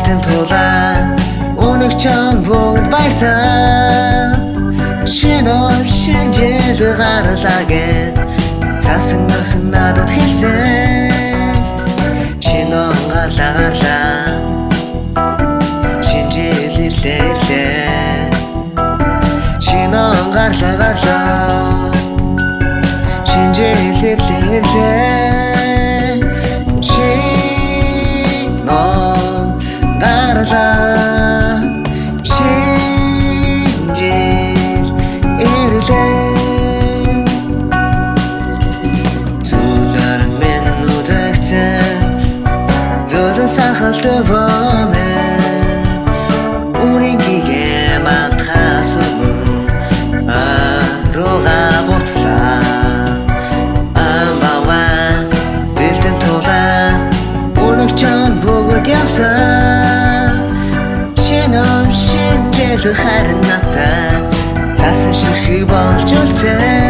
Дэлтэн тулаа өнөгчөн бүгд байсан шинэ шинжил гарлаа гэд цаасан орхон надад хэлсэн шинэ гарлаа шинжил ирлээ шинэ гарлаа шинжил ирлээ Сахалтоваме Уринgiге матрасому Рога боцла Амбава Дэлтэн тулаа өнөгчөн бүгд явсан Шинэ шинжил харин надад цаасан ширхэг болж үлдсэн